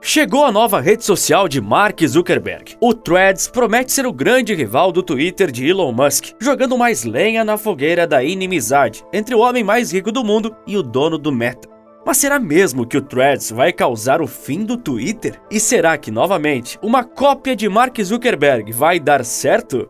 Chegou a nova rede social de Mark Zuckerberg. O Threads promete ser o grande rival do Twitter de Elon Musk, jogando mais lenha na fogueira da inimizade entre o homem mais rico do mundo e o dono do Meta. Mas será mesmo que o Threads vai causar o fim do Twitter? E será que, novamente, uma cópia de Mark Zuckerberg vai dar certo?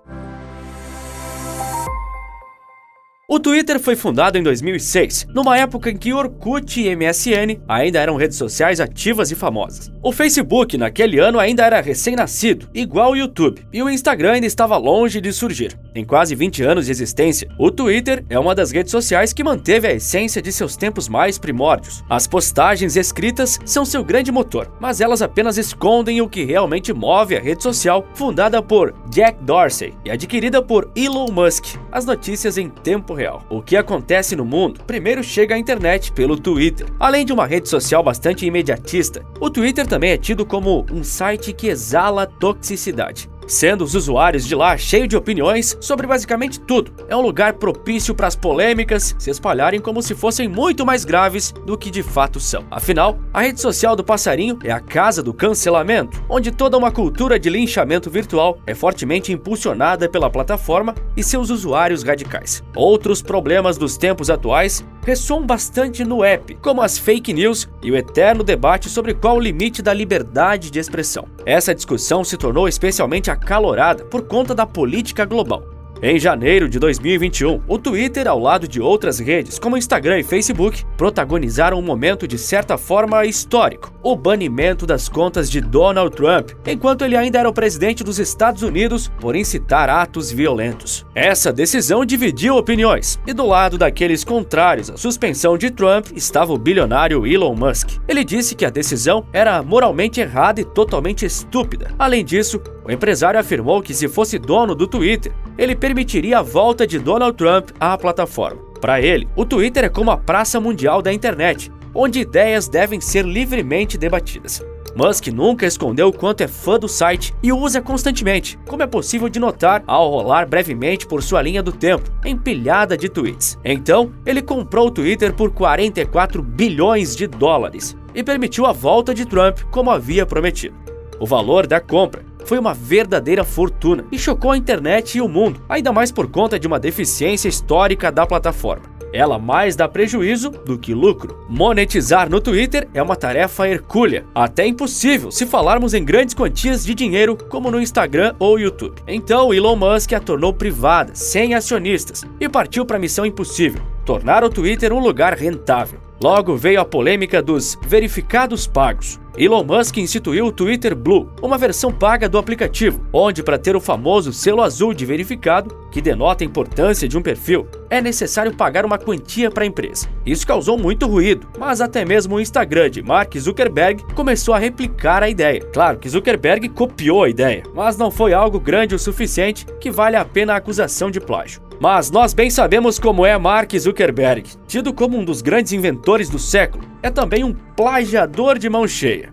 O Twitter foi fundado em 2006, numa época em que Orkut e MSN ainda eram redes sociais ativas e famosas. O Facebook naquele ano ainda era recém-nascido, igual o YouTube, e o Instagram ainda estava longe de surgir. Em quase 20 anos de existência, o Twitter é uma das redes sociais que manteve a essência de seus tempos mais primórdios. As postagens escritas são seu grande motor, mas elas apenas escondem o que realmente move a rede social, fundada por Jack Dorsey e adquirida por Elon Musk. As notícias em tempo real. O que acontece no mundo primeiro chega à internet pelo Twitter. Além de uma rede social bastante imediatista, o Twitter também é tido como um site que exala toxicidade, sendo os usuários de lá cheios de opiniões sobre basicamente tudo. É um lugar propício para as polêmicas se espalharem como se fossem muito mais graves do que de fato são. Afinal, a rede social do passarinho é a casa do cancelamento, onde toda uma cultura de linchamento virtual é fortemente impulsionada pela plataforma e seus usuários radicais. Outros problemas dos tempos atuais ressoam bastante no app, como as fake news e o eterno debate sobre qual o limite da liberdade de expressão. Essa discussão se tornou especialmente acalorada por conta da política global. Em janeiro de 2021, o Twitter, ao lado de outras redes como Instagram e Facebook, protagonizaram um momento de certa forma histórico: o banimento das contas de Donald Trump, enquanto ele ainda era o presidente dos Estados Unidos, por incitar atos violentos. Essa decisão dividiu opiniões, e do lado daqueles contrários à suspensão de Trump estava o bilionário Elon Musk. Ele disse que a decisão era moralmente errada e totalmente estúpida. Além disso, o empresário afirmou que se fosse dono do Twitter, ele permitiria a volta de Donald Trump à plataforma. Para ele, o Twitter é como a praça mundial da internet, onde ideias devem ser livremente debatidas. Musk nunca escondeu o quanto é fã do site e o usa constantemente, como é possível de notar ao rolar brevemente por sua linha do tempo, empilhada de tweets. Então, ele comprou o Twitter por 44 bilhões de dólares e permitiu a volta de Trump como havia prometido. O valor da compra foi uma verdadeira fortuna e chocou a internet e o mundo, ainda mais por conta de uma deficiência histórica da plataforma. Ela mais dá prejuízo do que lucro. Monetizar no Twitter é uma tarefa hercúlea, até impossível se falarmos em grandes quantias de dinheiro como no Instagram ou YouTube. Então Elon Musk a tornou privada, sem acionistas, e partiu para a missão impossível: tornar o Twitter um lugar rentável. Logo veio a polêmica dos verificados pagos. Elon Musk instituiu o Twitter Blue, uma versão paga do aplicativo, onde, para ter o famoso selo azul de verificado, que denota a importância de um perfil, é necessário pagar uma quantia para a empresa. Isso causou muito ruído, mas até mesmo o Instagram de Mark Zuckerberg começou a replicar a ideia. Claro que Zuckerberg copiou a ideia, mas não foi algo grande o suficiente que vale a pena a acusação de plágio. Mas nós bem sabemos como é Mark Zuckerberg. Tido como um dos grandes inventores do século, é também um plagiador de mão cheia.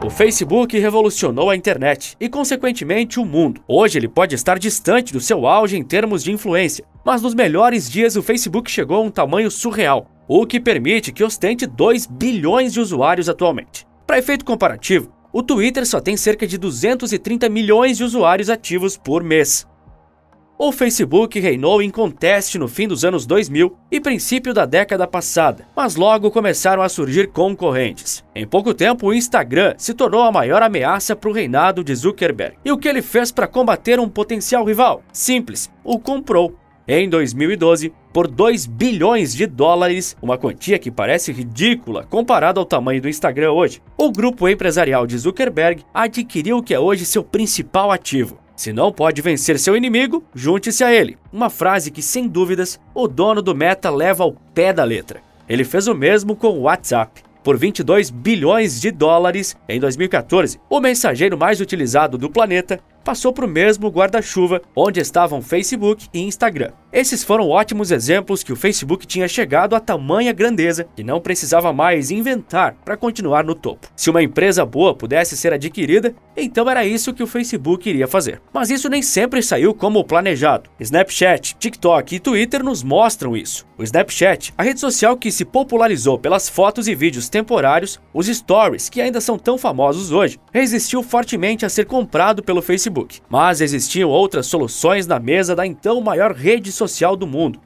O Facebook revolucionou a internet e, consequentemente, o mundo. Hoje ele pode estar distante do seu auge em termos de influência, mas nos melhores dias o Facebook chegou a um tamanho surreal, o que permite que ostente 2 bilhões de usuários atualmente. Para efeito comparativo, o Twitter só tem cerca de 230 milhões de usuários ativos por mês. O Facebook reinou inconteste no fim dos anos 2000 e princípio da década passada, mas logo começaram a surgir concorrentes. Em pouco tempo, o Instagram se tornou a maior ameaça para o reinado de Zuckerberg. E o que ele fez para combater um potencial rival? Simples: o comprou. Em 2012, por 2 bilhões de dólares, uma quantia que parece ridícula comparada ao tamanho do Instagram hoje, o grupo empresarial de Zuckerberg adquiriu o que é hoje seu principal ativo. Se não pode vencer seu inimigo, junte-se a ele. Uma frase que, sem dúvidas, o dono do Meta leva ao pé da letra. Ele fez o mesmo com o WhatsApp. Por 22 bilhões de dólares em 2014, o mensageiro mais utilizado do planeta passou para o mesmo guarda-chuva onde estavam Facebook e Instagram. Esses foram ótimos exemplos que o Facebook tinha chegado a tamanha grandeza que não precisava mais inventar para continuar no topo. Se uma empresa boa pudesse ser adquirida, então era isso que o Facebook iria fazer. Mas isso nem sempre saiu como planejado. Snapchat, TikTok e Twitter nos mostram isso. O Snapchat, a rede social que se popularizou pelas fotos e vídeos temporários, os stories, que ainda são tão famosos hoje, resistiu fortemente a ser comprado pelo Facebook. Mas existiam outras soluções na mesa da então maior rede social do mundo.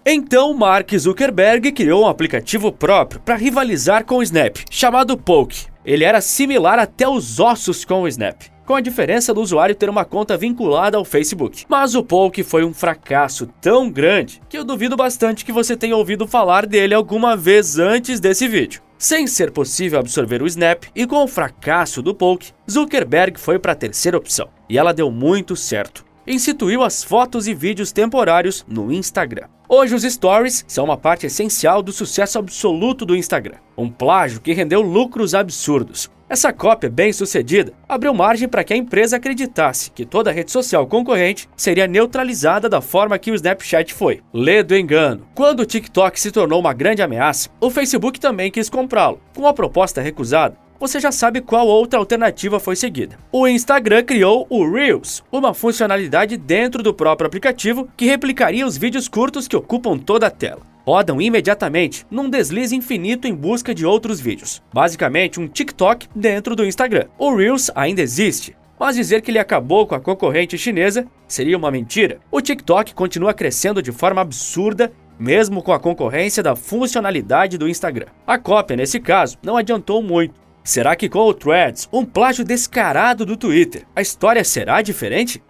Então Mark Zuckerberg criou um aplicativo próprio para rivalizar com o Snap, chamado Poke. Ele era similar até os ossos com o Snap, com a diferença do usuário ter uma conta vinculada ao Facebook. Mas o Poke foi um fracasso tão grande que eu duvido bastante que você tenha ouvido falar dele alguma vez antes desse vídeo. Sem ser possível absorver o Snap e com o fracasso do Poke, Zuckerberg foi para a terceira opção, e ela deu muito certo. Instituiu as fotos e vídeos temporários no Instagram. Hoje os Stories são uma parte essencial do sucesso absoluto do Instagram, um plágio que rendeu lucros absurdos. Essa cópia bem-sucedida abriu margem para que a empresa acreditasse que toda rede social concorrente seria neutralizada da forma que o Snapchat foi. Lê do engano. Quando o TikTok se tornou uma grande ameaça, o Facebook também quis comprá-lo. Com a proposta recusada, você já sabe qual outra alternativa foi seguida. O Instagram criou o Reels, uma funcionalidade dentro do próprio aplicativo que replicaria os vídeos curtos que ocupam toda a tela. Rodam imediatamente num deslize infinito em busca de outros vídeos. Basicamente um TikTok dentro do Instagram. O Reels ainda existe, mas dizer que ele acabou com a concorrente chinesa seria uma mentira. O TikTok continua crescendo de forma absurda, mesmo com a concorrência da funcionalidade do Instagram. A cópia, nesse caso, não adiantou muito. Será que com o Threads, um plágio descarado do Twitter, a história será diferente?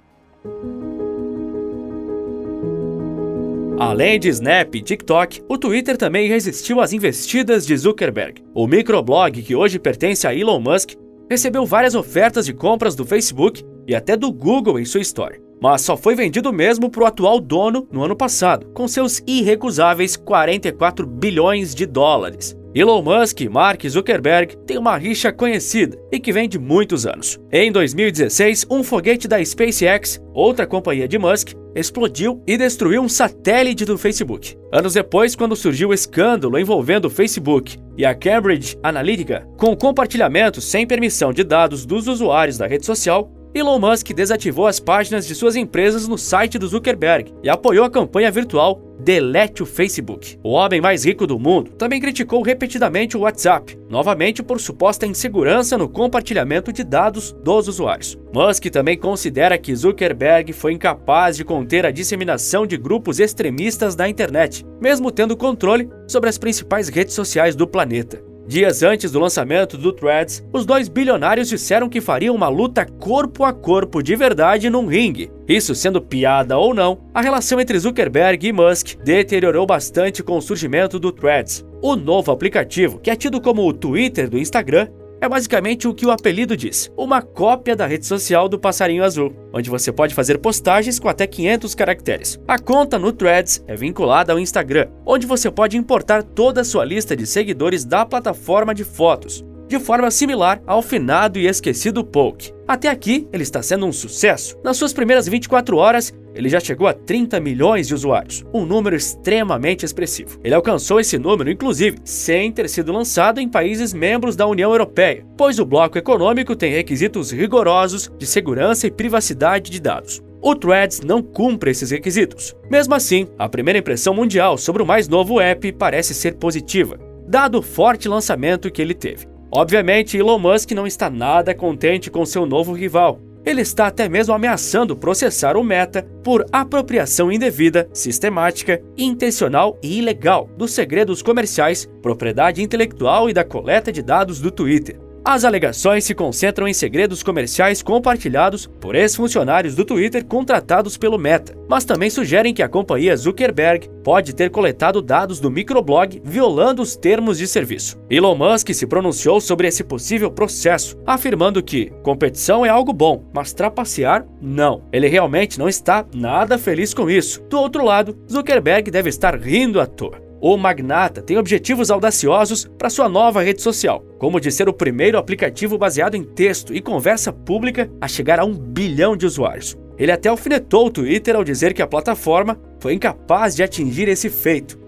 Além de Snap e TikTok, o Twitter também resistiu às investidas de Zuckerberg. O microblog, que hoje pertence a Elon Musk, recebeu várias ofertas de compras do Facebook e até do Google em sua história. Mas só foi vendido mesmo para o atual dono no ano passado, com seus irrecusáveis 44 bilhões de dólares. Elon Musk e Mark Zuckerberg têm uma rixa conhecida e que vem de muitos anos. Em 2016, um foguete da SpaceX, outra companhia de Musk, explodiu e destruiu um satélite do Facebook. Anos depois, quando surgiu o escândalo envolvendo o Facebook e a Cambridge Analytica, com compartilhamento sem permissão de dados dos usuários da rede social, Elon Musk desativou as páginas de suas empresas no site do Zuckerberg e apoiou a campanha virtual Delete o Facebook. O homem mais rico do mundo também criticou repetidamente o WhatsApp, novamente por suposta insegurança no compartilhamento de dados dos usuários. Musk também considera que Zuckerberg foi incapaz de conter a disseminação de grupos extremistas na internet, mesmo tendo controle sobre as principais redes sociais do planeta. Dias antes do lançamento do Threads, os dois bilionários disseram que fariam uma luta corpo a corpo de verdade num ringue. Isso sendo piada ou não, a relação entre Zuckerberg e Musk deteriorou bastante com o surgimento do Threads. O novo aplicativo, que é tido como o Twitter do Instagram, é basicamente o que o apelido diz, uma cópia da rede social do passarinho azul, onde você pode fazer postagens com até 500 caracteres. A conta no Threads é vinculada ao Instagram, onde você pode importar toda a sua lista de seguidores da plataforma de fotos, de forma similar ao finado e esquecido Poke. Até aqui, ele está sendo um sucesso. Nas suas primeiras 24 horas, ele já chegou a 30 milhões de usuários, um número extremamente expressivo. Ele alcançou esse número, inclusive, sem ter sido lançado em países membros da União Europeia, pois o bloco econômico tem requisitos rigorosos de segurança e privacidade de dados. O Threads não cumpre esses requisitos. Mesmo assim, a primeira impressão mundial sobre o mais novo app parece ser positiva, dado o forte lançamento que ele teve. Obviamente, Elon Musk não está nada contente com seu novo rival. Ele está até mesmo ameaçando processar o Meta por apropriação indevida, sistemática, intencional e ilegal dos segredos comerciais, propriedade intelectual e da coleta de dados do Twitter. As alegações se concentram em segredos comerciais compartilhados por ex-funcionários do Twitter contratados pelo Meta, mas também sugerem que a companhia Zuckerberg pode ter coletado dados do microblog violando os termos de serviço. Elon Musk se pronunciou sobre esse possível processo, afirmando que competição é algo bom, mas trapacear, não. Ele realmente não está nada feliz com isso. Do outro lado, Zuckerberg deve estar rindo à toa. O magnata tem objetivos audaciosos para sua nova rede social, como de ser o primeiro aplicativo baseado em texto e conversa pública a chegar a 1 bilhão de usuários. Ele até alfinetou o Twitter ao dizer que a plataforma foi incapaz de atingir esse feito.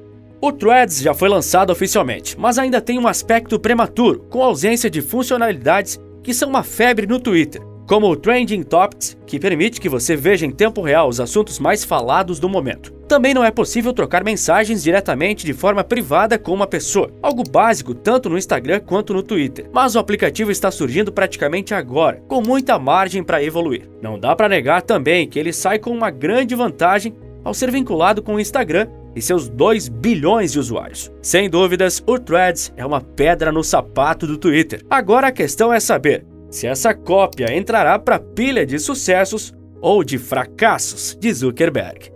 O Threads já foi lançado oficialmente, mas ainda tem um aspecto prematuro, com ausência de funcionalidades que são uma febre no Twitter, como o Trending Topics, que permite que você veja em tempo real os assuntos mais falados do momento. Também não é possível trocar mensagens diretamente de forma privada com uma pessoa, algo básico tanto no Instagram quanto no Twitter. Mas o aplicativo está surgindo praticamente agora, com muita margem para evoluir. Não dá para negar também que ele sai com uma grande vantagem ao ser vinculado com o Instagram e seus 2 bilhões de usuários. Sem dúvidas, o Threads é uma pedra no sapato do Twitter. Agora a questão é saber se essa cópia entrará para a pilha de sucessos ou de fracassos de Zuckerberg.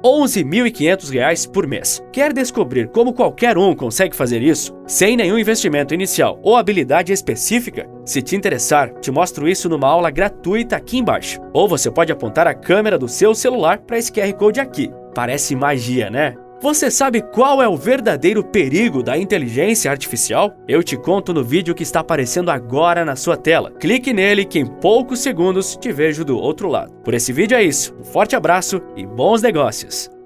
R$ 11.500 por mês. Quer descobrir como qualquer um consegue fazer isso sem nenhum investimento inicial ou habilidade específica? Se te interessar, te mostro isso numa aula gratuita aqui embaixo. Ou você pode apontar a câmera do seu celular para esse QR Code aqui. Parece magia, né? Você sabe qual é o verdadeiro perigo da inteligência artificial? Eu te conto no vídeo que está aparecendo agora na sua tela. Clique nele que em poucos segundos te vejo do outro lado. Por esse vídeo é isso. Um forte abraço e bons negócios!